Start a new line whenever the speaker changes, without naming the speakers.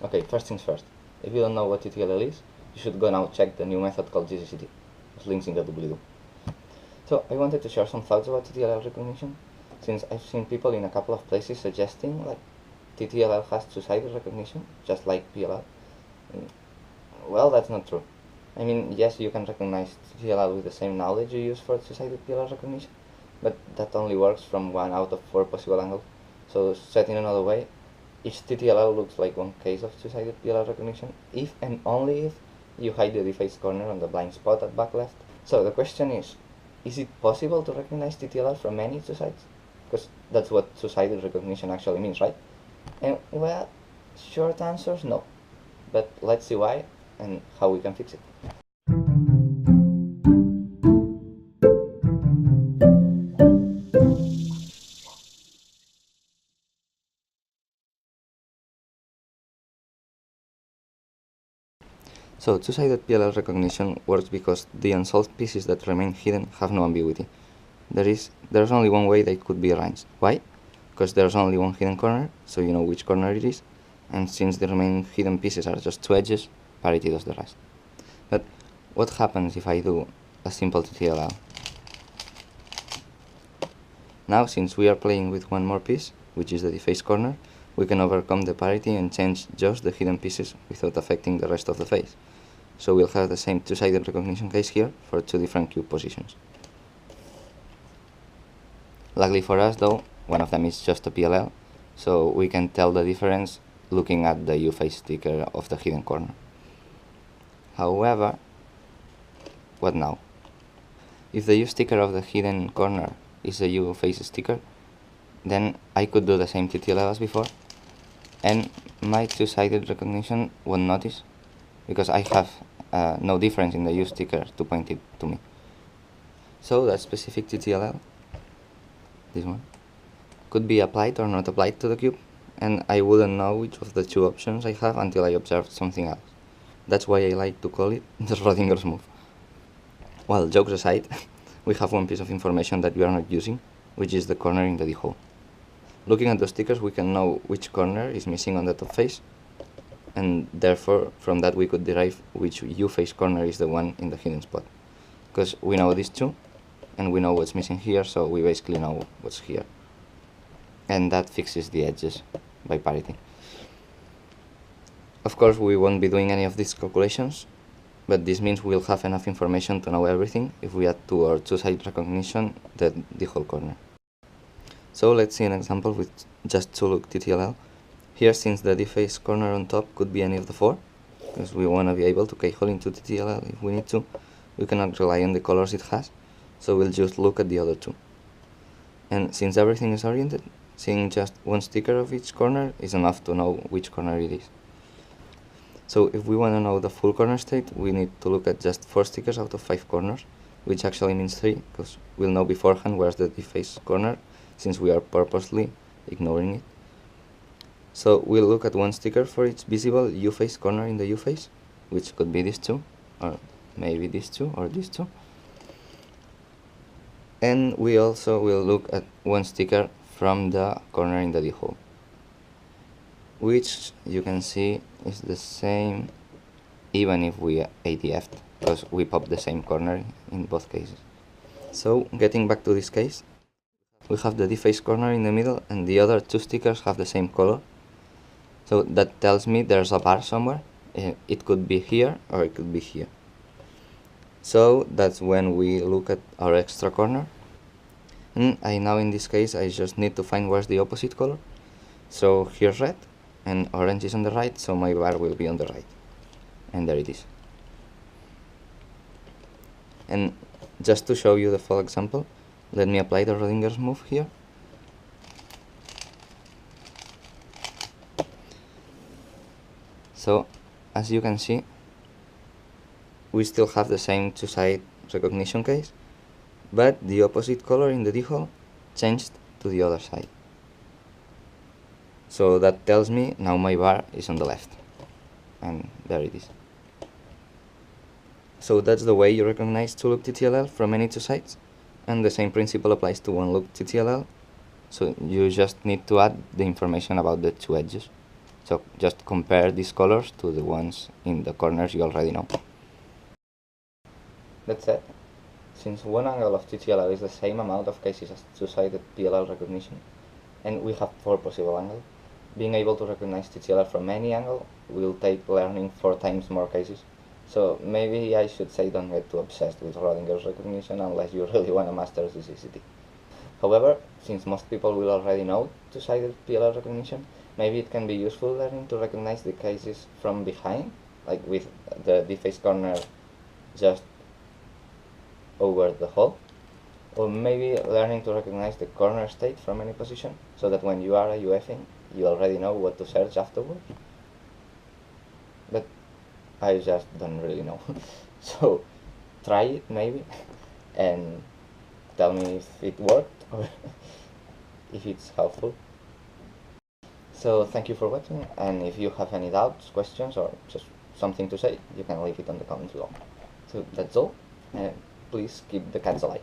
Okay, first things first. If you don't know what TTLL is, you should go now check the new method called GCCT. There's links in the doobly-doo. So I wanted to share some thoughts about TTLL recognition, since I've seen people in a couple of places suggesting like TTLL has two-sided recognition, just like PLL. And, well, that's not true. I mean, yes, you can recognize TTLL with the same knowledge you use for two-sided PLL recognition, but that only works from 1 out of 4 possible angles. So said in another way, each TTLL looks like one case of two-sided PLL recognition if and only if you hide the defaced corner on the blind spot at back left. So the question is it possible to recognize TTLL from any two sides? Because that's what two-sided recognition actually means, right? And well, short answer is no. But let's see why and how we can fix it. So two-sided PLL recognition works because the unsolved pieces that remain hidden have no ambiguity. There's only one way they could be arranged. Why? Because there's only one hidden corner, so you know which corner it is, and since the remaining hidden pieces are just two edges, parity does the rest. But what happens if I do a simple TTLL? Now, since we are playing with one more piece, which is the defaced corner, we can overcome the parity and change just the hidden pieces without affecting the rest of the face. So we'll have the same two-sided recognition case here for two different cube positions. Luckily for us though, one of them is just a PLL, so we can tell the difference looking at the U-face sticker of the hidden corner. However, what now? If the U sticker of the hidden corner is a U-face sticker, then I could do the same TTLL as before, and my two-sided recognition won't notice, because I have no difference in the U sticker to point it to me. So that specific TTLL, this one, could be applied or not applied to the cube, and I wouldn't know which of the two options I have until I observed something else. That's why I like to call it the Schrodinger's move. Well, jokes aside, we have one piece of information that we are not using, which is the corner in the D-hole. Looking at the stickers, we can know which corner is missing on the top face, and therefore from that we could derive which U-face corner is the one in the hidden spot. Because we know these two, and we know what's missing here, so we basically know what's here. And that fixes the edges by parity. Of course, we won't be doing any of these calculations, but this means we'll have enough information to know everything if we add to our two-side recognition the whole corner. So let's see an example with just two-look TTLL. Here, since the defaced corner on top could be any of the four, because we want to be able to keyhole into TTLL if we need to, we cannot rely on the colors it has, so we'll just look at the other two. And since everything is oriented, seeing just one sticker of each corner is enough to know which corner it is. So if we want to know the full corner state, we need to look at just 4 stickers out of 5 corners, which actually means 3, because we'll know beforehand where's the defaced corner, since we are purposely ignoring it. So we'll look at one sticker for each visible U-face corner in the U-face, which could be these two, or maybe these two, or these two. And we also will look at one sticker from the corner in the D-hole, which you can see is the same even if we ADF'd, because we popped the same corner in both cases. So getting back to this case, we have the defaced corner in the middle and the other two stickers have the same color. So that tells me there's a bar somewhere. It could be here or it could be here. So that's when we look at our extra corner. And now in this case I just need to find where's the opposite color. So here's red and orange is on the right, so my bar will be on the right. And there it is. And just to show you the full example, let me apply the Schrodinger's move here. So as you can see, we still have the same two-side recognition case, but the opposite color in the D-hole changed to the other side. So that tells me now my bar is on the left, and there it is. So that's the way you recognize two-loop TTLL from any two sides, and the same principle applies to one-loop TTLL, so you just need to add the information about the two edges. So just compare these colors to the ones in the corners you already know. That said, since one angle of TTLL is the same amount of cases as two-sided PLL recognition, and we have 4 possible angles, being able to recognize TTLL from any angle will take learning 4 times more cases. So maybe I should say don't get too obsessed with Schrodinger's recognition unless you really want to master CCCT. However, since most people will already know two-sided PLL recognition, maybe it can be useful learning to recognize the cases from behind, like with the D-phase corner just over the hole, or maybe learning to recognize the corner state from any position, so that when you are UFing, you already know what to search afterwards. But I just don't really know. So try it maybe, and tell me if it worked or if it's helpful. So thank you for watching, and if you have any doubts, questions, or just something to say, you can leave it on the comments below. So that's all, and please keep the cats alive.